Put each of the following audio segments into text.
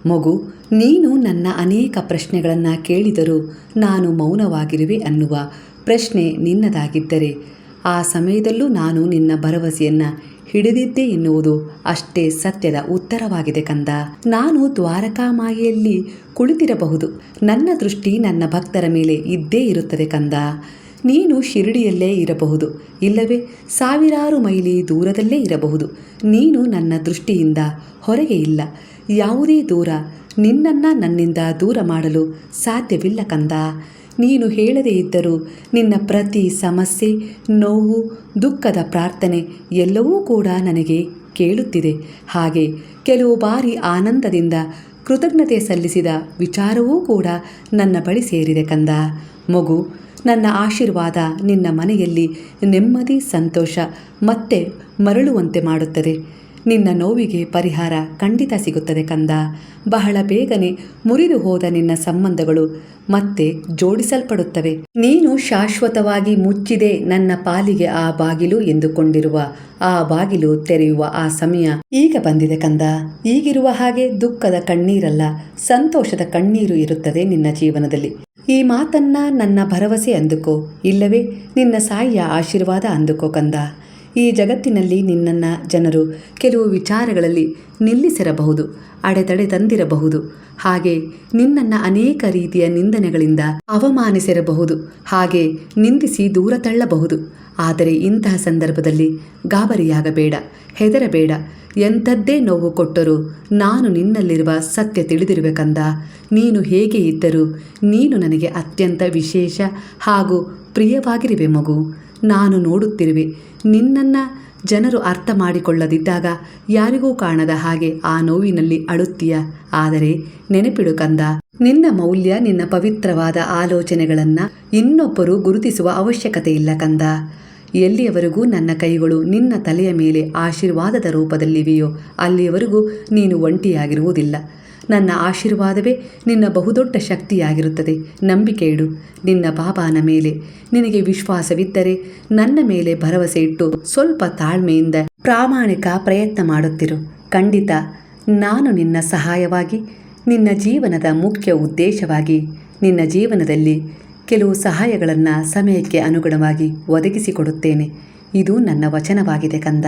ಮಗು, ನೀನು ನನ್ನ ಅನೇಕ ಪ್ರಶ್ನೆಗಳನ್ನು ಕೇಳಿದರೂ ನಾನು ಮೌನವಾಗಿರುವೆ ಅನ್ನುವ ಪ್ರಶ್ನೆ ನಿನ್ನದಾಗಿದ್ದರೆ ಆ ಸಮಯದಲ್ಲೂ ನಾನು ನಿನ್ನ ಭರವಸೆಯನ್ನು ಹಿಡಿದಿದ್ದೆ ಎನ್ನುವುದು ಅಷ್ಟೇ ಸತ್ಯದ ಉತ್ತರವಾಗಿದೆ ಕಂದ. ನಾನು ದ್ವಾರಕಾಮಾಯಿಯಲ್ಲಿ ಕುಳಿತಿರಬಹುದು, ನನ್ನ ದೃಷ್ಟಿ ನನ್ನ ಭಕ್ತರ ಮೇಲೆ ಇದ್ದೇ ಇರುತ್ತದೆ ಕಂದ. ನೀನು ಶಿರಡಿಯಲ್ಲೇ ಇರಬಹುದು, ಇಲ್ಲವೇ ಸಾವಿರಾರು ಮೈಲಿ ದೂರದಲ್ಲೇ ಇರಬಹುದು. ನೀನು ನನ್ನ ದೃಷ್ಟಿಯಿಂದ ಹೊರಗೆ ಇಲ್ಲ. ಯಾವುದೇ ದೂರ ನಿನ್ನನ್ನು ನನ್ನಿಂದ ದೂರ ಮಾಡಲು ಸಾಧ್ಯವಿಲ್ಲ ಕಂದ. ನೀನು ಹೇಳದೇ ಇದ್ದರೂ ನಿನ್ನ ಪ್ರತಿ ಸಮಸ್ಯೆ, ನೋವು, ದುಃಖದ ಪ್ರಾರ್ಥನೆ ಎಲ್ಲವೂ ಕೂಡ ನನಗೆ ಕೇಳುತ್ತಿದೆ. ಹಾಗೆ ಕೆಲವು ಬಾರಿ ಆನಂದದಿಂದ ಕೃತಜ್ಞತೆ ಸಲ್ಲಿಸಿದ ವಿಚಾರವೂ ಕೂಡ ನನ್ನ ಬಳಿ ಸೇರಿದೆ ಕಂದ. ಮಗು, ನನ್ನ ಆಶೀರ್ವಾದ ನಿನ್ನ ಮನೆಯಲ್ಲಿ ನೆಮ್ಮದಿ, ಸಂತೋಷ ಮತ್ತೆ ಮರಳುವಂತೆ ಮಾಡುತ್ತದೆ. ನಿನ್ನ ನೋವಿಗೆ ಪರಿಹಾರ ಖಂಡಿತ ಸಿಗುತ್ತದೆ ಕಂದ. ಬಹಳ ಬೇಗನೆ ಮುರಿದು ಹೋದ ನಿನ್ನ ಸಂಬಂಧಗಳು ಮತ್ತೆ ಜೋಡಿಸಲ್ಪಡುತ್ತವೆ. ನೀನು ಶಾಶ್ವತವಾಗಿ ಮುಚ್ಚಿದೆ ನನ್ನ ಪಾಲಿಗೆ ಆ ಬಾಗಿಲು ಎಂದುಕೊಂಡಿರುವ ಆ ಬಾಗಿಲು ತೆರೆಯುವ ಆ ಸಮಯ ಈಗ ಬಂದಿದೆ ಕಂದ. ಈಗಿರುವ ಹಾಗೆ ದುಃಖದ ಕಣ್ಣೀರಲ್ಲ, ಸಂತೋಷದ ಕಣ್ಣೀರು ಇರುತ್ತದೆ ನಿನ್ನ ಜೀವನದಲ್ಲಿ. ಈ ಮಾತನ್ನ ನನ್ನ ಭರವಸೆ ಅಂದುಕೋ, ಇಲ್ಲವೇ ನಿನ್ನ ಸಾಯಿಯ ಆಶೀರ್ವಾದ ಅಂದುಕೋ ಕಂದ. ಈ ಜಗತ್ತಿನಲ್ಲಿ ನಿನ್ನನ್ನು ಜನರು ಕೆಲವು ವಿಚಾರಗಳಲ್ಲಿ ನಿಲ್ಲಿಸಿರಬಹುದು, ಅಡೆತಡೆ ತಂದಿರಬಹುದು. ಹಾಗೆ ನಿನ್ನನ್ನು ಅನೇಕ ರೀತಿಯ ನಿಂದನೆಗಳಿಂದ ಅವಮಾನಿಸಿರಬಹುದು, ಹಾಗೆ ನಿಂದಿಸಿ ದೂರ ತಳ್ಳಬಹುದು. ಆದರೆ ಇಂತಹ ಸಂದರ್ಭದಲ್ಲಿ ಗಾಬರಿಯಾಗಬೇಡ, ಹೆದರಬೇಡ. ಎಂಥದ್ದೇ ನೋವು ಕೊಟ್ಟರೂ ನಾನು ನಿನ್ನಲ್ಲಿರುವ ಸತ್ಯ ತಿಳಿದಿರುವೆ ಕಂದ. ನೀನು ಹೇಗೆ ಇದ್ದರೂ ನೀನು ನನಗೆ ಅತ್ಯಂತ ವಿಶೇಷ ಹಾಗೂ ಪ್ರಿಯವಾಗಿರುವೆ ಮಗು. ನಾನು ನೋಡುತ್ತಿರುವೆ. ನಿನ್ನನ್ನು ಜನರು ಅರ್ಥ ಮಾಡಿಕೊಳ್ಳದಿದ್ದಾಗ ಯಾರಿಗೂ ಕಾಣದ ಹಾಗೆ ಆ ನೋವಿನಲ್ಲಿ ಅಳುತ್ತೀಯ. ಆದರೆ ನೆನಪಿಡು ಕಂದ, ನಿನ್ನ ಮೌಲ್ಯ, ನಿನ್ನ ಪವಿತ್ರವಾದ ಆಲೋಚನೆಗಳನ್ನು ಇನ್ನೊಬ್ಬರು ಗುರುತಿಸುವ ಅವಶ್ಯಕತೆ ಇಲ್ಲ ಕಂದ. ಎಲ್ಲಿಯವರೆಗೂ ನನ್ನ ಕೈಗಳು ನಿನ್ನ ತಲೆಯ ಮೇಲೆ ಆಶೀರ್ವಾದದ ರೂಪದಲ್ಲಿವೆಯೋ ಅಲ್ಲಿಯವರೆಗೂ ನೀನು ಒಂಟಿಯಾಗಿರುವುದಿಲ್ಲ. ನನ್ನ ಆಶೀರ್ವಾದವೇ ನಿನ್ನ ಬಹುದೊಡ್ಡ ಶಕ್ತಿಯಾಗಿರುತ್ತದೆ. ನಂಬಿಕೆ ಇಡು ನಿನ್ನ ಬಾಬಾನ ಮೇಲೆ. ನಿನಗೆ ವಿಶ್ವಾಸವಿದ್ದರೆ ನನ್ನ ಮೇಲೆ ಭರವಸೆ ಇಟ್ಟು ಸ್ವಲ್ಪ ತಾಳ್ಮೆಯಿಂದ ಪ್ರಾಮಾಣಿಕ ಪ್ರಯತ್ನ ಮಾಡುತ್ತಿರು. ಖಂಡಿತ ನಾನು ನಿನ್ನ ಸಹಾಯವಾಗಿ, ನಿನ್ನ ಜೀವನದ ಮುಖ್ಯ ಉದ್ದೇಶವಾಗಿ, ನಿನ್ನ ಜೀವನದಲ್ಲಿ ಕೆಲವು ಸಹಾಯಗಳನ್ನು ಸಮಯಕ್ಕೆ ಅನುಗುಣವಾಗಿ ಒದಗಿಸಿಕೊಡುತ್ತೇನೆ. ಇದು ನನ್ನ ವಚನವಾಗಿದೆ ಕಂದ.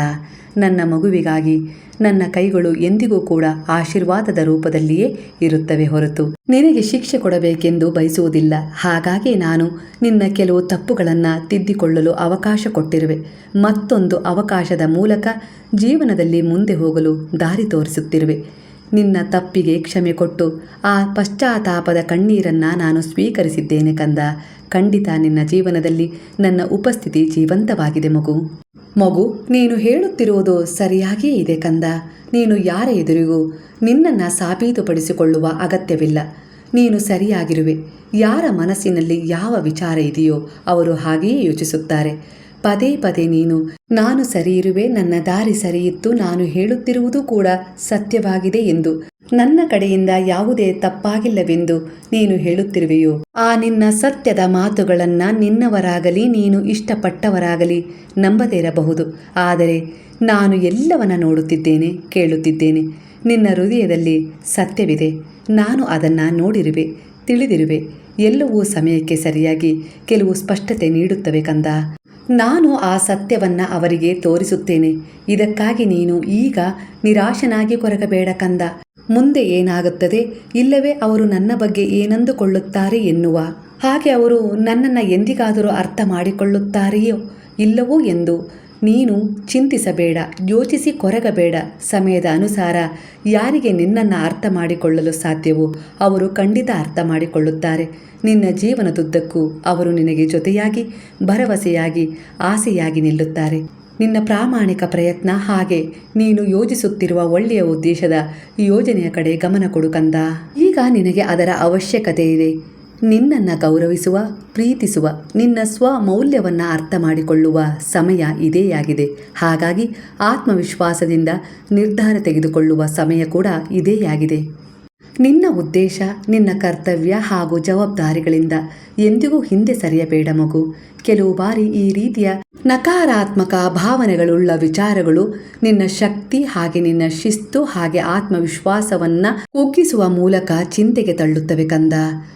ನನ್ನ ಮಗುವಿಗಾಗಿ ನನ್ನ ಕೈಗಳು ಎಂದಿಗೂ ಕೂಡ ಆಶೀರ್ವಾದದ ರೂಪದಲ್ಲಿಯೇ ಇರುತ್ತವೆ ಹೊರತು ನಿನಗೆ ಶಿಕ್ಷೆ ಕೊಡಬೇಕೆಂದು ಬಯಸುವುದಿಲ್ಲ. ಹಾಗಾಗಿ ನಾನು ನಿನ್ನ ಕೆಲವು ತಪ್ಪುಗಳನ್ನು ತಿದ್ದಿಕೊಳ್ಳಲು ಅವಕಾಶ ಕೊಟ್ಟಿರುವೆ. ಮತ್ತೊಂದು ಅವಕಾಶದ ಮೂಲಕ ಜೀವನದಲ್ಲಿ ಮುಂದೆ ಹೋಗಲು ದಾರಿ ತೋರಿಸುತ್ತಿರುವೆ. ನಿನ್ನ ತಪ್ಪಿಗೆ ಕ್ಷಮೆ ಕೊಟ್ಟು ಆ ಪಶ್ಚಾತ್ತಾಪದ ಕಣ್ಣೀರನ್ನು ನಾನು ಸ್ವೀಕರಿಸಿದ್ದೇನೆ ಕಂದ. ಖಂಡಿತ ನಿನ್ನ ಜೀವನದಲ್ಲಿ ನನ್ನ ಉಪಸ್ಥಿತಿ ಜೀವಂತವಾಗಿದೆ ಮಗು. ನೀನು ಹೇಳುತ್ತಿರುವುದು ಸರಿಯಾಗಿಯೇ ಇದೆ ಕಂದ. ನೀನು ಯಾರ ಎದುರಿಗೂ ನಿನ್ನನ್ನು ಸಾಬೀತುಪಡಿಸಿಕೊಳ್ಳುವ ಅಗತ್ಯವಿಲ್ಲ. ನೀನು ಸರಿಯಾಗಿರುವೆ. ಯಾರ ಮನಸ್ಸಿನಲ್ಲಿ ಯಾವ ವಿಚಾರ ಇದೆಯೋ ಅವರು ಹಾಗೆಯೇ ಯೋಚಿಸುತ್ತಾರೆ. ಪದೇ ಪದೇ ನೀನು ನಾನು ಸರಿಯಿರುವೆ, ನನ್ನ ದಾರಿ ಸರಿಯಿತ್ತು, ನಾನು ಹೇಳುತ್ತಿರುವುದು ಕೂಡ ಸತ್ಯವಾಗಿದೆ ಎಂದು, ನನ್ನ ಕಡೆಯಿಂದ ಯಾವುದೇ ತಪ್ಪಾಗಿಲ್ಲವೆಂದು ನೀನು ಹೇಳುತ್ತಿರುವೆಯೋ ಆ ನಿನ್ನ ಸತ್ಯದ ಮಾತುಗಳನ್ನು ನಿನ್ನವರಾಗಲಿ ನೀನು ಇಷ್ಟಪಟ್ಟವರಾಗಲಿ ನಂಬದೇ ಇರಬಹುದು. ಆದರೆ ನಾನು ಎಲ್ಲವನ್ನ ನೋಡುತ್ತಿದ್ದೇನೆ, ಕೇಳುತ್ತಿದ್ದೇನೆ. ನಿನ್ನ ಹೃದಯದಲ್ಲಿ ಸತ್ಯವಿದೆ. ನಾನು ಅದನ್ನು ನೋಡಿರುವೆ, ತಿಳಿದಿರುವೆ. ಎಲ್ಲವೂ ಸಮಯಕ್ಕೆ ಸರಿಯಾಗಿ ಕೆಲವು ಸ್ಪಷ್ಟತೆ ನೀಡುತ್ತವೆ ಕಂದ. ನಾನು ಆ ಸತ್ಯವನ್ನು ಅವರಿಗೆ ತೋರಿಸುತ್ತೇನೆ. ಇದಕ್ಕಾಗಿ ನೀನು ಈಗ ನಿರಾಶನಾಗಿ ಕೊರಗಬೇಡ ಕಂದ. ಮುಂದೆ ಏನಾಗುತ್ತದೆ, ಇಲ್ಲವೇ ಅವರು ನನ್ನ ಬಗ್ಗೆ ಏನಂದುಕೊಳ್ಳುತ್ತಾರೆ ಎನ್ನುವ ಹಾಗೆ ಅವರು ನನ್ನನ್ನು ಎಂದಿಗಾದರೂ ಅರ್ಥ ಮಾಡಿಕೊಳ್ಳುತ್ತಾರೆಯೋ ಇಲ್ಲವೋ ಎಂದು ನೀನು ಚಿಂತಿಸಬೇಡ, ಯೋಚಿಸಿ ಕೊರಗಬೇಡ. ಸಮಯದ ಅನುಸಾರ ಯಾರಿಗೆ ನಿನ್ನನ್ನು ಅರ್ಥ ಮಾಡಿಕೊಳ್ಳಲು ಸಾಧ್ಯವೋ ಅವರು ಖಂಡಿತ ಅರ್ಥ ಮಾಡಿಕೊಳ್ಳುತ್ತಾರೆ. ನಿನ್ನ ಜೀವನದುದ್ದಕ್ಕೂ ಅವರು ನಿನಗೆ ಜೊತೆಯಾಗಿ, ಭರವಸೆಯಾಗಿ, ಆಸೆಯಾಗಿ ನಿಲ್ಲುತ್ತಾರೆ. ನಿನ್ನ ಪ್ರಾಮಾಣಿಕ ಪ್ರಯತ್ನ ಹಾಗೆ ನೀನು ಯೋಜಿಸುತ್ತಿರುವ ಒಳ್ಳೆಯ ಉದ್ದೇಶದ ಯೋಜನೆಯ ಕಡೆ ಗಮನ ಕೊಡು ಕಂದ. ಈಗ ನಿನಗೆ ಅದರ ಅವಶ್ಯಕತೆ ಇದೆ. ನಿನ್ನನ್ನು ಗೌರವಿಸುವ, ಪ್ರೀತಿಸುವ, ನಿನ್ನ ಸ್ವಮೌಲ್ಯವನ್ನು ಅರ್ಥ ಮಾಡಿಕೊಳ್ಳುವ ಸಮಯ ಇದೇಯಾಗಿದೆ. ಹಾಗಾಗಿ ಆತ್ಮವಿಶ್ವಾಸದಿಂದ ನಿರ್ಧಾರ ತೆಗೆದುಕೊಳ್ಳುವ ಸಮಯ ಕೂಡ ಇದೇಯಾಗಿದೆ. ನಿನ್ನ ಉದ್ದೇಶ, ನಿನ್ನ ಕರ್ತವ್ಯ ಹಾಗೂ ಜವಾಬ್ದಾರಿಗಳಿಂದ ಎಂದಿಗೂ ಹಿಂದೆ ಸರಿಯಬೇಡ ಮಗು. ಕೆಲವು ಬಾರಿ ಈ ರೀತಿಯ ನಕಾರಾತ್ಮಕ ಭಾವನೆಗಳುಳ್ಳ ವಿಚಾರಗಳು ನಿನ್ನ ಶಕ್ತಿ ಹಾಗೆ ನಿನ್ನ ಶಿಸ್ತು ಹಾಗೆ ಆತ್ಮವಿಶ್ವಾಸವನ್ನ ಕುಗ್ಗಿಸುವ ಮೂಲಕ ಚಿಂತೆಗೆ ತಳ್ಳುತ್ತವೆ ಕಂದ.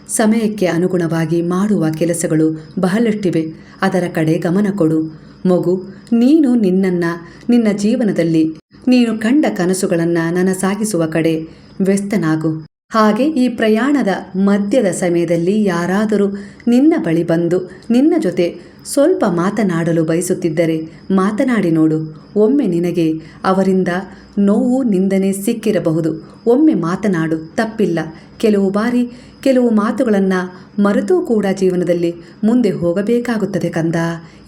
ಸಮಯಕ್ಕೆ ಅನುಗುಣವಾಗಿ ಮಾಡುವ ಕೆಲಸಗಳು ಬಹಳಷ್ಟಿವೆ, ಅದರ ಕಡೆ ಗಮನ ಕೊಡು ಮಗು. ನೀನು ನಿನ್ನ ಜೀವನದಲ್ಲಿ ನೀನು ಕಂಡ ಕನಸುಗಳನ್ನು ನನಸಾಗಿಸುವ ಕಡೆ ವ್ಯಸ್ತನಾಗು. ಹಾಗೆ ಈ ಪ್ರಯಾಣದ ಮಧ್ಯದ ಸಮಯದಲ್ಲಿ ಯಾರಾದರೂ ನಿನ್ನ ಬಳಿ ಬಂದು ನಿನ್ನ ಜೊತೆ ಸ್ವಲ್ಪ ಮಾತನಾಡಲು ಬಯಸುತ್ತಿದ್ದರೆ ಮಾತನಾಡಿ ನೋಡು. ಒಮ್ಮೆ ನಿನಗೆ ಅವರಿಂದ ನೋವು ನಿಂದನೆ ಸಿಕ್ಕಿರಬಹುದು, ಒಮ್ಮೆ ಮಾತನಾಡು, ತಪ್ಪಿಲ್ಲ. ಕೆಲವು ಬಾರಿ ಕೆಲವು ಮಾತುಗಳನ್ನು ಮರೆತೂ ಕೂಡ ಜೀವನದಲ್ಲಿ ಮುಂದೆ ಹೋಗಬೇಕಾಗುತ್ತದೆ ಕಂದ.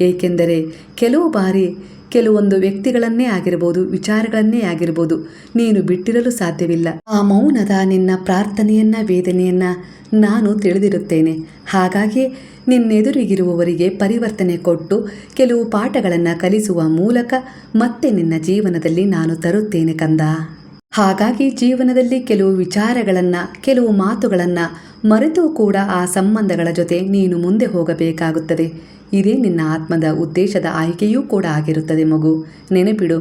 ಏಕೆಂದರೆ ಕೆಲವು ಬಾರಿ ಕೆಲವೊಂದು ವ್ಯಕ್ತಿಗಳನ್ನೇ ಆಗಿರಬಹುದು, ವಿಚಾರಗಳನ್ನೇ ಆಗಿರಬಹುದು, ನೀನು ಬಿಟ್ಟಿರಲು ಸಾಧ್ಯವಿಲ್ಲ. ಆ ಮೌನದ ನಿನ್ನ ಪ್ರಾರ್ಥನೆಯನ್ನ ವೇದನೆಯನ್ನ ನಾನು ತಿಳಿದಿರುತ್ತೇನೆ. ಹಾಗಾಗಿ ನಿನ್ನೆದುರಿಗಿರುವವರಿಗೆ ಪರಿವರ್ತನೆ ಕೊಟ್ಟು ಕೆಲವು ಪಾಠಗಳನ್ನು ಕಲಿಸುವ ಮೂಲಕ ಮತ್ತೆ ನಿನ್ನ ಜೀವನದಲ್ಲಿ ನಾನು ತರುತ್ತೇನೆ ಕಂದ. ಹಾಗಾಗಿ ಜೀವನದಲ್ಲಿ ಕೆಲವು ವಿಚಾರಗಳನ್ನು, ಕೆಲವು ಮಾತುಗಳನ್ನು ಮರೆತೂ ಕೂಡ ಆ ಸಂಬಂಧಗಳ ಜೊತೆ ನೀನು ಮುಂದೆ ಹೋಗಬೇಕಾಗುತ್ತದೆ. ಇದೇ ನಿನ್ನ ಆತ್ಮದ ಉದ್ದೇಶದ ಆಯ್ಕೆಯೂ ಕೂಡ ಆಗಿರುತ್ತದೆ ಮಗು. ನೆನಪಿಡು,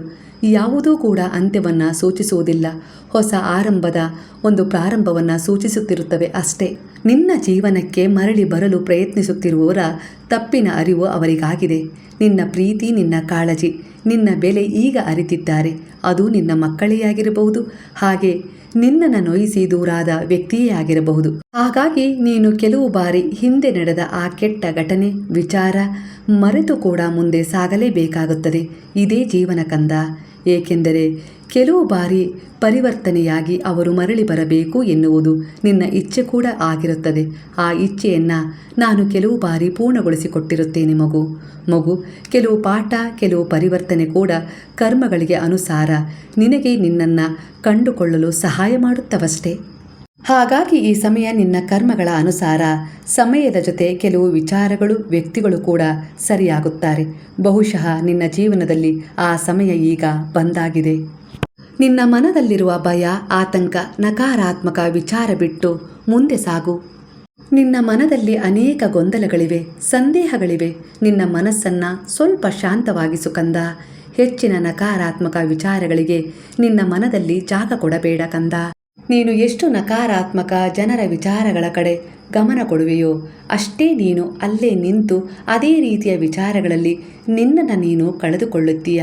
ಯಾವುದೂ ಕೂಡ ಅಂತ್ಯವನ್ನು ಸೂಚಿಸುವುದಿಲ್ಲ, ಹೊಸ ಆರಂಭದ ಒಂದು ಪ್ರಾರಂಭವನ್ನು ಸೂಚಿಸುತ್ತಿರುತ್ತವೆ ಅಷ್ಟೇ. ನಿನ್ನ ಜೀವನಕ್ಕೆ ಮರಳಿ ಬರಲು ಪ್ರಯತ್ನಿಸುತ್ತಿರುವವರ ತಪ್ಪಿನ ಅರಿವು ಅವರಿಗಾಗಿದೆ. ನಿನ್ನ ಪ್ರೀತಿ, ನಿನ್ನ ಕಾಳಜಿ, ನಿನ್ನ ಬೆಲೆ ಈಗ ಅರಿತಿದ್ದಾರೆ. ಅದು ನಿನ್ನ ಮಕ್ಕಳೇ ಆಗಿರಬಹುದು, ಹಾಗೆ ನಿನ್ನನ್ನು ನೋಯಿಸಿ ದೂರಾದ ವ್ಯಕ್ತಿಯೇ ಆಗಿರಬಹುದು. ಹಾಗಾಗಿ ನೀನು ಕೆಲವು ಬಾರಿ ಹಿಂದೆ ನಡೆದ ಆ ಕೆಟ್ಟ ಘಟನೆ, ವಿಚಾರ ಮರೆತು ಕೂಡ ಮುಂದೆ ಸಾಗಲೇಬೇಕಾಗುತ್ತದೆ. ಇದೇ ಜೀವನ ಕಂದ. ಏಕೆಂದರೆ ಕೆಲವು ಬಾರಿ ಪರಿವರ್ತನೆಯಾಗಿ ಅವರು ಮರಳಿ ಬರಬೇಕು ಎನ್ನುವುದು ನಿನ್ನ ಇಚ್ಛೆ ಕೂಡ ಆಗಿರುತ್ತದೆ. ಆ ಇಚ್ಛೆಯನ್ನು ನಾನು ಕೆಲವು ಬಾರಿ ಪೂರ್ಣಗೊಳಿಸಿಕೊಟ್ಟಿರುತ್ತೇನೆ ಮಗು. ಕೆಲವು ಪಾಠ, ಕೆಲವು ಪರಿವರ್ತನೆ ಕೂಡ ಕರ್ಮಗಳಿಗೆ ಅನುಸಾರ ನಿನಗೆ ನಿನ್ನನ್ನು ಕಂಡುಕೊಳ್ಳಲು ಸಹಾಯ ಮಾಡುತ್ತವಷ್ಟೇ. ಹಾಗಾಗಿ ಈ ಸಮಯ ನಿನ್ನ ಕರ್ಮಗಳ ಅನುಸಾರ ಸಮಯದ ಜೊತೆ ಕೆಲವು ವಿಚಾರಗಳು, ವ್ಯಕ್ತಿಗಳು ಕೂಡ ಸರಿಯಾಗುತ್ತಾರೆ. ಬಹುಶಃ ನಿನ್ನ ಜೀವನದಲ್ಲಿ ಆ ಸಮಯ ಈಗ ಬಂದಾಗಿದೆ. ನಿನ್ನ ಮನದಲ್ಲಿರುವ ಭಯ, ಆತಂಕ, ನಕಾರಾತ್ಮಕ ವಿಚಾರ ಬಿಟ್ಟು ಮುಂದೆ ಸಾಗು. ನಿನ್ನ ಮನದಲ್ಲಿ ಅನೇಕ ಗೊಂದಲಗಳಿವೆ, ಸಂದೇಹಗಳಿವೆ. ನಿನ್ನ ಮನಸ್ಸನ್ನು ಸ್ವಲ್ಪ ಶಾಂತವಾಗಿಸು ಕಂದ. ಹೆಚ್ಚಿನ ನಕಾರಾತ್ಮಕ ವಿಚಾರಗಳಿಗೆ ನಿನ್ನ ಮನದಲ್ಲಿ ಜಾಗ ಕೊಡಬೇಡ ಕಂದ. ನೀನು ಎಷ್ಟು ನಕಾರಾತ್ಮಕ ಜನರ ವಿಚಾರಗಳ ಕಡೆ ಗಮನ ಕೊಡುವೆಯೋ ಅಷ್ಟೇ ನೀನು ಅಲ್ಲೇ ನಿಂತು ಅದೇ ರೀತಿಯ ವಿಚಾರಗಳಲ್ಲಿ ನಿನ್ನನ್ನು ನೀನು ಕಳೆದುಕೊಳ್ಳುತ್ತೀಯ.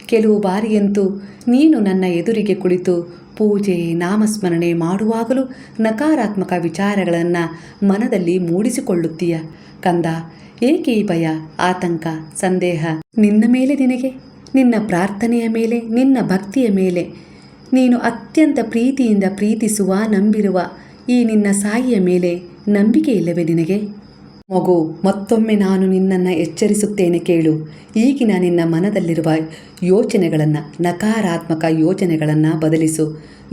ಕೆಲವು ಬಾರಿಯಂತೂ ನೀನು ನನ್ನ ಎದುರಿಗೆ ಕುಳಿತು ಪೂಜೆ, ನಾಮಸ್ಮರಣೆ ಮಾಡುವಾಗಲೂ ನಕಾರಾತ್ಮಕ ವಿಚಾರಗಳನ್ನು ಮನದಲ್ಲಿ ಮೂಡಿಸಿಕೊಳ್ಳುತ್ತೀಯ ಕಂದ. ಏಕೆ ಈ ಭಯ, ಆತಂಕ, ಸಂದೇಹ ನಿನ್ನ ಮೇಲೆ, ನಿನಗೆ ನಿನ್ನ ಪ್ರಾರ್ಥನೆಯ ಮೇಲೆ, ನಿನ್ನ ಭಕ್ತಿಯ ಮೇಲೆ, ನೀನು ಅತ್ಯಂತ ಪ್ರೀತಿಯಿಂದ ಪ್ರೀತಿಸುವ, ನಂಬಿರುವ ಈ ನಿನ್ನ ಸಾಯಿಯ ಮೇಲೆ ನಂಬಿಕೆ ಇಲ್ಲವೇ ನಿನಗೆ? ಮಗು, ಮತ್ತೊಮ್ಮೆ ನಾನು ನಿನ್ನನ್ನು ಎಚ್ಚರಿಸುತ್ತೇನೆ ಕೇಳು. ಈಗಿನ ನಿನ್ನ ಮನದಲ್ಲಿರುವ ಯೋಚನೆಗಳನ್ನು, ನಕಾರಾತ್ಮಕ ಯೋಚನೆಗಳನ್ನು ಬದಲಿಸು.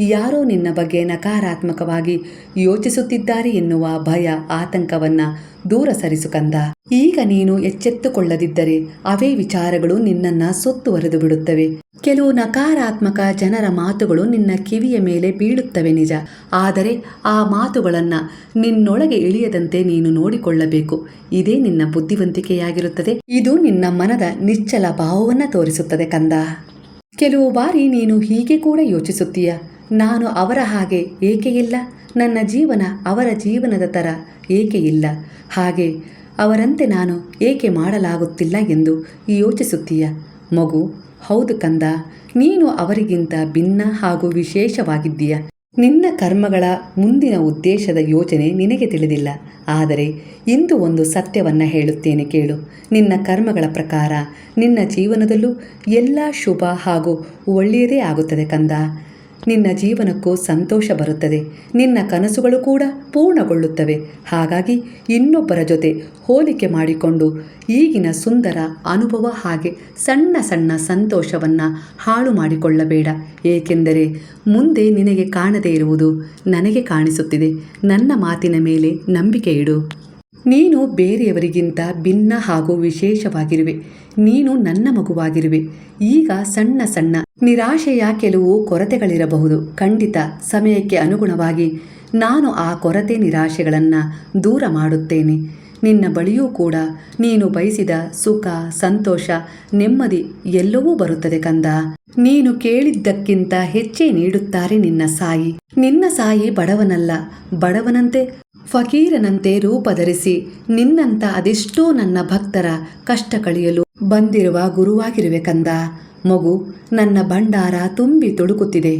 ಯಾರೋ ನಿನ್ನ ಬಗ್ಗೆ ನಕಾರಾತ್ಮಕವಾಗಿ ಯೋಚಿಸುತ್ತಿದ್ದಾರೆ ಎನ್ನುವ ಭಯ, ಆತಂಕವನ್ನು ದೂರ ಸರಿಸು ಕಂದ. ಈಗ ನೀನು ಎಚ್ಚೆತ್ತುಕೊಳ್ಳದಿದ್ದರೆ ಅವೇ ವಿಚಾರಗಳು ನಿನ್ನನ್ನು ಸುತ್ತುವರೆದು ಬಿಡುತ್ತವೆ. ಕೆಲವು ನಕಾರಾತ್ಮಕ ಜನರ ಮಾತುಗಳು ನಿನ್ನ ಕಿವಿಯ ಮೇಲೆ ಬೀಳುತ್ತವೆ ನಿಜ, ಆದರೆ ಆ ಮಾತುಗಳನ್ನು ನಿನ್ನೊಳಗೆ ಇಳಿಯದಂತೆ ನೀನು ನೋಡಿಕೊಳ್ಳಬೇಕು. ಇದೇ ನಿನ್ನ ಬುದ್ಧಿವಂತಿಕೆಯಾಗಿರುತ್ತದೆ. ಇದು ನಿನ್ನ ಮನದ ನಿಶ್ಚಲ ಭಾವವನ್ನು ತೋರಿಸುತ್ತದೆ ಕಂದ. ಕೆಲವು ಬಾರಿ ನೀನು ಹೀಗೆ ಕೂಡ ಯೋಚಿಸುತ್ತೀಯ, ನಾನು ಅವರ ಹಾಗೆ ಏಕೆ ಇಲ್ಲ, ನನ್ನ ಜೀವನ ಅವರ ಜೀವನದ ಥರ ಏಕೆ ಇಲ್ಲ, ಹಾಗೆ ಅವರಂತೆ ನಾನು ಏಕೆ ಮಾಡಲಾಗುತ್ತಿಲ್ಲ ಎಂದು ಯೋಚಿಸುತ್ತೀಯ. ಮಗು, ಹೌದು ಕಂದ, ನೀನು ಅವರಿಗಿಂತ ಭಿನ್ನ ಹಾಗೂ ವಿಶೇಷವಾಗಿದ್ದೀಯ. ನಿನ್ನ ಕರ್ಮಗಳ ಮುಂದಿನ ಉದ್ದೇಶದ ಯೋಚನೆ ನಿನಗೆ ತಿಳಿದಿಲ್ಲ. ಆದರೆ ಇಂದು ಒಂದು ಸತ್ಯವನ್ನು ಹೇಳುತ್ತೇನೆ ಕೇಳು. ನಿನ್ನ ಕರ್ಮಗಳ ಪ್ರಕಾರ ನಿನ್ನ ಜೀವನದಲ್ಲೂ ಎಲ್ಲ ಶುಭ ಹಾಗೂ ಒಳ್ಳೆಯದೇ ಆಗುತ್ತದೆ ಕಂದ. ನಿನ್ನ ಜೀವನಕ್ಕೂ ಸಂತೋಷ ಬರುತ್ತದೆ, ನಿನ್ನ ಕನಸುಗಳು ಕೂಡ ಪೂರ್ಣಗೊಳ್ಳುತ್ತವೆ. ಹಾಗಾಗಿ ಇನ್ನೊಬ್ಬರ ಜೊತೆ ಹೋಲಿಕೆ ಮಾಡಿಕೊಂಡು ಈಗಿನ ಸುಂದರ ಅನುಭವ ಹಾಗೆ ಸಣ್ಣ ಸಣ್ಣ ಸಂತೋಷವನ್ನು ಹಾಳು ಮಾಡಿಕೊಳ್ಳಬೇಡ. ಏಕೆಂದರೆ ಮುಂದೆ ನಿನಗೆ ಕಾಣದೇ ಇರುವುದು ನನಗೆ ಕಾಣಿಸುತ್ತಿದೆ. ನನ್ನ ಮಾತಿನ ಮೇಲೆ ನಂಬಿಕೆ ಇಡು. ನೀನು ಬೇರೆಯವರಿಗಿಂತ ಭಿನ್ನ ಹಾಗೂ ವಿಶೇಷವಾಗಿರುವೆ. ನೀನು ನನ್ನ ಮಗುವಾಗಿರುವೆ. ಈಗ ಸಣ್ಣ ಸಣ್ಣ ನಿರಾಶೆಯ ಕೆಲವು ಕೊರತೆಗಳಿರಬಹುದು. ಖಂಡಿತ ಸಮಯಕ್ಕೆ ಅನುಗುಣವಾಗಿ ನಾನು ಆ ಕೊರತೆ ನಿರಾಶೆಗಳನ್ನು ದೂರ ಮಾಡುತ್ತೇನೆ. ನಿನ್ನ ಬಳಿಯೂ ಕೂಡ ನೀನು ಬಯಸಿದ ಸುಖ, ಸಂತೋಷ, ನೆಮ್ಮದಿ ಎಲ್ಲವೂ ಬರುತ್ತದೆ ಕಂದ. ನೀನು ಕೇಳಿದ್ದಕ್ಕಿಂತ ಹೆಚ್ಚೇ ನೀಡುತ್ತಾರೆ ನಿನ್ನ ಸಾಯಿ. ನಿನ್ನ ಸಾಯಿ ಬಡವನಲ್ಲ, ಬಡವನಂತೆ ಫಕೀರನಂತೆ ರೂಪ ಧರಿಸಿ ನಿನ್ನಂತ ಅದೆಷ್ಟೋ ನನ್ನ ಭಕ್ತರ ಕಷ್ಟ ಕಳೆಯಲು ಬಂದಿರುವ ಗುರುವಾಗಿರುವೆ ಕಂದ. ಮಗು, ನನ್ನ ಭಂಡಾರ ತುಂಬಿ ತುಳುಕುತ್ತಿದೆ.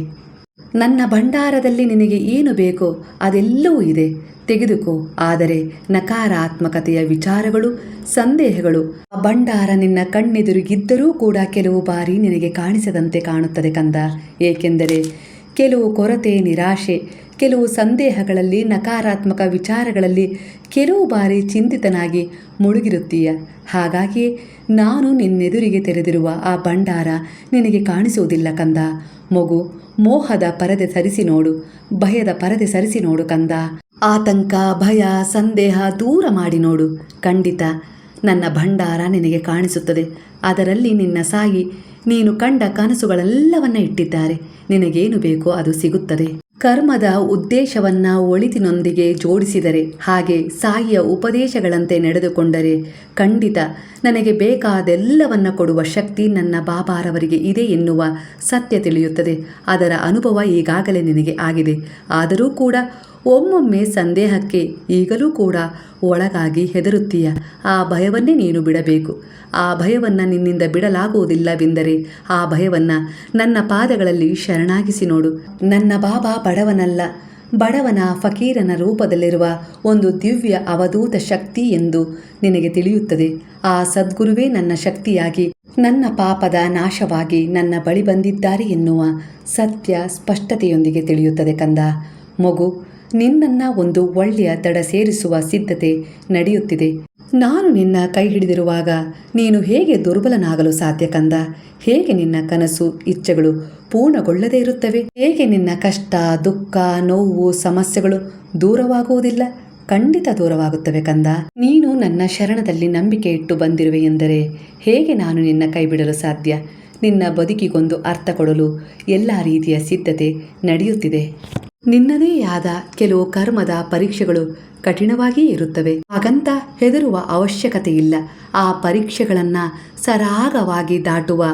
ನನ್ನ ಭಂಡಾರದಲ್ಲಿ ನಿನಗೆ ಏನು ಬೇಕೋ ಅದೆಲ್ಲವೂ ಇದೆ, ತೆಗೆದುಕೋ. ಆದರೆ ನಕಾರಾತ್ಮಕತೆಯ ವಿಚಾರಗಳು, ಸಂದೇಹಗಳು ಆ ಭಂಡಾರ ನಿನ್ನ ಕಣ್ಣೆದುರಿಗಿದ್ದರೂ ಕೂಡ ಕೆಲವು ಬಾರಿ ನಿನಗೆ ಕಾಣಿಸದಂತೆ ಕಾಣುತ್ತದೆ ಕಂದ. ಏಕೆಂದರೆ ಕೆಲವು ಕೊರತೆ, ನಿರಾಶೆ, ಕೆಲವು ಸಂದೇಹಗಳಲ್ಲಿ, ನಕಾರಾತ್ಮಕ ವಿಚಾರಗಳಲ್ಲಿ ಕೆಲವು ಬಾರಿ ಚಿಂತಿತನಾಗಿ ಮುಳುಗಿರುತ್ತೀಯ. ಹಾಗಾಗಿಯೇ ನಾನು ನಿನ್ನೆದುರಿಗೆ ತೆರೆದಿರುವ ಆ ಭಂಡಾರ ನಿನಗೆ ಕಾಣಿಸುವುದಿಲ್ಲ ಕಂದ. ಮಗು, ಮೋಹದ ಪರದೆ ಸರಿಸಿ ನೋಡು, ಭಯದ ಪರದೆ ಸರಿಸಿ ನೋಡು ಕಂದ. ಆತಂಕ, ಭಯ, ಸಂದೇಹ ದೂರ ಮಾಡಿ ನೋಡು. ಖಂಡಿತ ನನ್ನ ಭಂಡಾರ ನಿನಗೆ ಕಾಣಿಸುತ್ತದೆ. ಅದರಲ್ಲಿ ನಿನ್ನ ಸಾಯಿ ನೀನು ಕಂಡ ಕನಸುಗಳೆಲ್ಲವನ್ನ ಇಟ್ಟಿದ್ದಾರೆ. ನಿನಗೇನು ಬೇಕೋ ಅದು ಸಿಗುತ್ತದೆ. ಕರ್ಮದ ಉದ್ದೇಶವನ್ನ ಒಳಿತಿನೊಂದಿಗೆ ಜೋಡಿಸಿದರೆ, ಹಾಗೆ ಸಾಯಿಯ ಉಪದೇಶಗಳಂತೆ ನಡೆದುಕೊಂಡರೆ ಖಂಡಿತ ನನಗೆ ಬೇಕಾದೆಲ್ಲವನ್ನ ಕೊಡುವ ಶಕ್ತಿ ನನ್ನ ಬಾಬಾರವರಿಗೆ ಇದೆ ಎನ್ನುವ ಸತ್ಯ ತಿಳಿಯುತ್ತದೆ. ಅದರ ಅನುಭವ ಈಗಾಗಲೇ ನಿನಗೆ ಆಗಿದೆ. ಆದರೂ ಕೂಡ ಒಮ್ಮೊಮ್ಮೆ ಸಂದೇಹಕ್ಕೆ ಈಗಲೂ ಕೂಡ ಒಳಗಾಗಿ ಹೆದರುತ್ತೀಯ. ಆ ಭಯವನ್ನೇ ನೀನು ಬಿಡಬೇಕು. ಆ ಭಯವನ್ನು ನಿನ್ನಿಂದ ಬಿಡಲಾಗುವುದಿಲ್ಲವೆಂದರೆ ಆ ಭಯವನ್ನು ನನ್ನ ಪಾದಗಳಲ್ಲಿ ಶರಣಾಗಿಸಿ ನೋಡು. ನನ್ನ ಬಾಬಾ ಬಡವನಲ್ಲ, ಬಡವನ ಫಕೀರನ ರೂಪದಲ್ಲಿರುವ ಒಂದು ದಿವ್ಯ ಅವಧೂತ ಶಕ್ತಿ ಎಂದು ನಿನಗೆ ತಿಳಿಯುತ್ತದೆ. ಆ ಸದ್ಗುರುವೇ ನನ್ನ ಶಕ್ತಿಯಾಗಿ ನನ್ನ ಪಾಪದ ನಾಶವಾಗಿ ನನ್ನ ಬಳಿ ಬಂದಿದ್ದಾರೆ ಎನ್ನುವ ಸತ್ಯ ಸ್ಪಷ್ಟತೆಯೊಂದಿಗೆ ತಿಳಿಯುತ್ತದೆ ಕಂದ. ಮಗು, ನಿನ್ನನ್ನು ಒಂದು ಒಳ್ಳೆಯ ದಡ ಸೇರಿಸುವ ಸಿದ್ಧತೆ ನಡೆಯುತ್ತಿದೆ. ನಾನು ನಿನ್ನ ಕೈ ಹಿಡಿದಿರುವಾಗ ನೀನು ಹೇಗೆ ದುರ್ಬಲನಾಗಲು ಸಾಧ್ಯ ಕಂದ? ಹೇಗೆ ನಿನ್ನ ಕನಸು, ಇಚ್ಛೆಗಳು ಪೂರ್ಣಗೊಳ್ಳದೇ ಇರುತ್ತವೆ? ಹೇಗೆ ನಿನ್ನ ಕಷ್ಟ, ದುಃಖ, ನೋವು, ಸಮಸ್ಯೆಗಳು ದೂರವಾಗುವುದಿಲ್ಲ? ಖಂಡಿತ ದೂರವಾಗುತ್ತವೆ ಕಂದ. ನೀನು ನನ್ನ ಶರಣದಲ್ಲಿ ನಂಬಿಕೆ ಇಟ್ಟು ಬಂದಿರುವೆ ಎಂದರೆ ಹೇಗೆ ನಾನು ನಿನ್ನ ಕೈ ಬಿಡಲು ಸಾಧ್ಯ? ನಿನ್ನ ಬದುಕಿಗೊಂದು ಅರ್ಥ ಕೊಡಲು ಎಲ್ಲ ರೀತಿಯ ಸಿದ್ಧತೆ ನಡೆಯುತ್ತಿದೆ. ನಿನ್ನದೇ ಆದ ಕೆಲವು ಕರ್ಮದ ಪರೀಕ್ಷೆಗಳು ಕಠಿಣವಾಗಿಯೇ ಇರುತ್ತವೆ. ಹಾಗಂತ ಹೆದರುವ ಅವಶ್ಯಕತೆ ಇಲ್ಲ. ಆ ಪರೀಕ್ಷೆಗಳನ್ನು ಸರಾಗವಾಗಿ ದಾಟುವ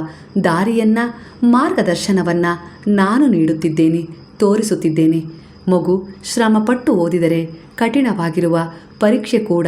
ದಾರಿಯನ್ನ, ಮಾರ್ಗದರ್ಶನವನ್ನ ನಾನು ನೀಡುತ್ತಿದ್ದೇನೆ, ತೋರಿಸುತ್ತಿದ್ದೇನೆ. ಮಗು, ಶ್ರಮಪಟ್ಟು ಓದಿದರೆ ಕಠಿಣವಾಗಿರುವ ಪರೀಕ್ಷೆ ಕೂಡ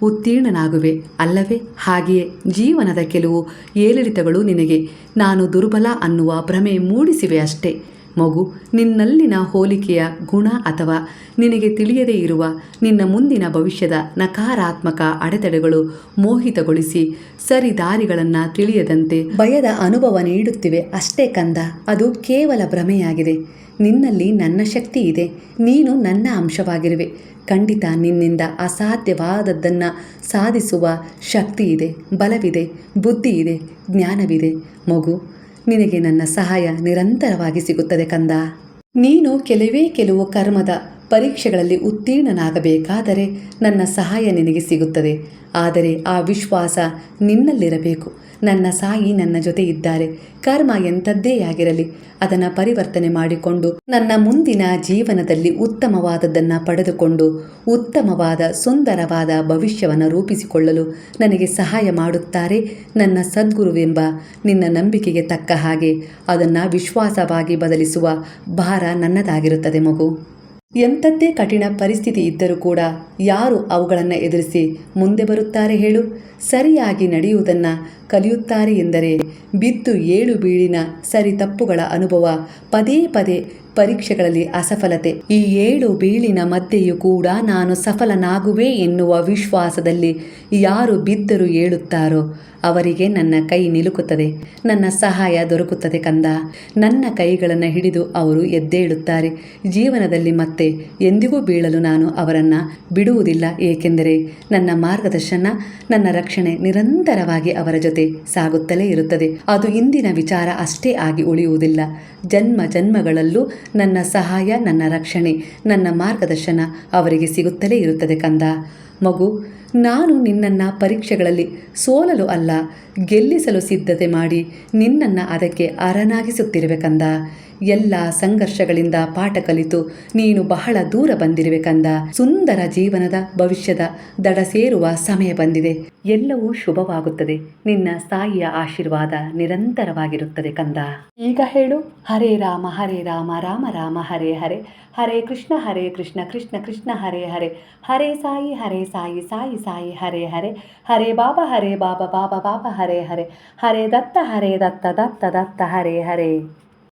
ಉತ್ತೀರ್ಣನಾಗುವೆ ಅಲ್ಲವೇ? ಹಾಗೆಯೇ ಜೀವನದ ಕೆಲವು ಏರಿಳಿತಗಳು ನಿನಗೆ ನಾನು ದುರ್ಬಲ ಅನ್ನುವ ಭ್ರಮೆ ಮೂಡಿಸಿವೆ ಅಷ್ಟೇ. ಮಗು, ನಿನ್ನಲ್ಲಿನ ಹೋಲಿಕೆಯ ಗುಣ ಅಥವಾ ನಿನಗೆ ತಿಳಿಯದೇ ಇರುವ ನಿನ್ನ ಮುಂದಿನ ಭವಿಷ್ಯದ ನಕಾರಾತ್ಮಕ ಅಡೆತಡೆಗಳು ಮೋಹಿತಗೊಳಿಸಿ ಸರಿ ದಾರಿಗಳನ್ನು ತಿಳಿಯದಂತೆ ಭಯದ ಅನುಭವ ನೀಡುತ್ತಿವೆ ಅಷ್ಟೇ ಕಂದ. ಅದು ಕೇವಲ ಭ್ರಮೆಯಾಗಿದೆ. ನಿನ್ನಲ್ಲಿ ನನ್ನ ಶಕ್ತಿ ಇದೆ. ನೀನು ನನ್ನ ಅಂಶವಾಗಿರುವೆ. ಖಂಡಿತ ನಿನ್ನಿಂದ ಅಸಾಧ್ಯವಾದದ್ದನ್ನು ಸಾಧಿಸುವ ಶಕ್ತಿ ಇದೆ, ಬಲವಿದೆ, ಬುದ್ಧಿ ಇದೆ, ಜ್ಞಾನವಿದೆ. ಮಗು, ನಿನಗೆ ನನ್ನ ಸಹಾಯ ನಿರಂತರವಾಗಿ ಸಿಗುತ್ತದೆ ಕಂದ. ನೀನು ಕೆಲವು ಕರ್ಮದ ಪರೀಕ್ಷೆಗಳಲ್ಲಿ ಉತ್ತೀರ್ಣನಾಗಬೇಕಾದರೆ ನನ್ನ ಸಹಾಯ ನಿನಗೆ ಸಿಗುತ್ತದೆ. ಆದರೆ ಆ ವಿಶ್ವಾಸ ನಿನ್ನಲ್ಲಿರಬೇಕು. ನನ್ನ ಸಾಯಿ ನನ್ನ ಜೊತೆ ಇದ್ದಾರೆ. ಕರ್ಮ ಎಂಥದ್ದೇ ಆಗಿರಲಿ ಅದನ್ನು ಪರಿವರ್ತನೆ ಮಾಡಿಕೊಂಡು ನನ್ನ ಮುಂದಿನ ಜೀವನದಲ್ಲಿ ಉತ್ತಮವಾದದ್ದನ್ನು ಪಡೆದುಕೊಂಡು ಉತ್ತಮವಾದ ಸುಂದರವಾದ ಭವಿಷ್ಯವನ್ನು ರೂಪಿಸಿಕೊಳ್ಳಲು ನನಗೆ ಸಹಾಯ ಮಾಡುತ್ತಾರೆ ನನ್ನ ಸದ್ಗುರುವೆಂಬ ನಿನ್ನ ನಂಬಿಕೆಗೆ ತಕ್ಕ ಹಾಗೆ ಅದನ್ನು ವಿಶ್ವಾಸವಾಗಿ ಬದಲಿಸುವ ಭಾರ ನನ್ನದಾಗಿರುತ್ತದೆ ಮಗು. ಎಂಥದ್ದೇ ಕಠಿಣ ಪರಿಸ್ಥಿತಿ ಇದ್ದರೂ ಕೂಡ ಯಾರು ಅವುಗಳನ್ನು ಎದುರಿಸಿ ಮುಂದೆ ಬರುತ್ತಾರೆ ಹೇಳು? ಸರಿಯಾಗಿ ನಡೆಯುವುದನ್ನು ಕಲಿಯುತ್ತಾರೆ ಎಂದರೆ ಬಿದ್ದು ಏಳು ಬೀಳಿನ ಸರಿ ತಪ್ಪುಗಳ ಅನುಭವ, ಪದೇ ಪದೇ ಪರೀಕ್ಷೆಗಳಲ್ಲಿ ಅಸಫಲತೆ, ಈ ಏಳು ಬೀಳಿನ ಮಧ್ಯೆಯೂ ಕೂಡ ನಾನು ಸಫಲನಾಗುವೆ ಎನ್ನುವ ವಿಶ್ವಾಸದಲ್ಲಿ ಯಾರು ಬಿದ್ದರೂ ಏಳುತ್ತಾರೋ ಅವರಿಗೆ ನನ್ನ ಕೈ ನಿಲುಕುತ್ತದೆ, ನನ್ನ ಸಹಾಯ ದೊರಕುತ್ತದೆ ಕಂದ. ನನ್ನ ಕೈಗಳನ್ನು ಹಿಡಿದು ಅವರು ಎದ್ದೇಳುತ್ತಾರೆ. ಜೀವನದಲ್ಲಿ ಮತ್ತೆ ಎಂದಿಗೂ ಬೀಳಲು ನಾನು ಅವರನ್ನು ಬಿಡುವುದಿಲ್ಲ. ಏಕೆಂದರೆ ನನ್ನ ಮಾರ್ಗದರ್ಶನ, ನನ್ನ ರಕ್ಷಣೆ ನಿರಂತರವಾಗಿ ಅವರ ಜೊತೆ ಸಾಗುತ್ತಲೇ ಇರುತ್ತದೆ. ಅದು ಇಂದಿನ ವಿಚಾರ ಅಷ್ಟೇ ಆಗಿ ಉಳಿಯುವುದಿಲ್ಲ. ಜನ್ಮ ಜನ್ಮಗಳಲ್ಲೂ ನನ್ನ ಸಹಾಯ, ನನ್ನ ರಕ್ಷಣೆ, ನನ್ನ ಮಾರ್ಗದರ್ಶನ ಅವರಿಗೆ ಸಿಗುತ್ತಲೇ ಇರುತ್ತದೆ ಕಂದ. ಮಗು, ನಾನು ನಿನ್ನನ್ನು ಪರೀಕ್ಷೆಗಳಲ್ಲಿ ಸೋಲಲು ಅಲ್ಲ, ಗೆಲ್ಲಿಸಲು ಸಿದ್ಧತೆ ಮಾಡಿ ನಿನ್ನನ್ನು ಅದಕ್ಕೆ ಅರನಾಗಿಸುತ್ತಿರುವೆ ಕಂದ. ಎಲ್ಲ ಸಂಘರ್ಷಗಳಿಂದ ಪಾಠ ಕಲಿತು ನೀನು ಬಹಳ ದೂರ ಬಂದಿರುವೆ ಕಂದ. ಸುಂದರ ಜೀವನದ ಭವಿಷ್ಯದ ದಡ ಸೇರುವ ಸಮಯ ಬಂದಿದೆ. ಎಲ್ಲವೂ ಶುಭವಾಗುತ್ತದೆ. ನಿನ್ನ ಸಾಯಿಯ ಆಶೀರ್ವಾದ ನಿರಂತರವಾಗಿರುತ್ತದೆ ಕಂದ. ಈಗ ಹೇಳು, ಹರೇ ರಾಮ ರಾಮ ರಾಮ ಹರೇ ಹರೇ, ಹರೇ ಕೃಷ್ಣ ಕೃಷ್ಣ ಕೃಷ್ಣ ಹರೇ ಹರೇ, ಹರೇ ಸಾಯಿ ಸಾಯಿ ಸಾಯಿ ಹರೇ ಹರೇ, ಹರೇ ಬಾಬಾ ಬಾಬಾ ಬಾಬಾ ಹರೇ ಹರೇ, ಹರೇ ದತ್ತ ದತ್ತ ದತ್ತ ಹರೇ ಹರೇ.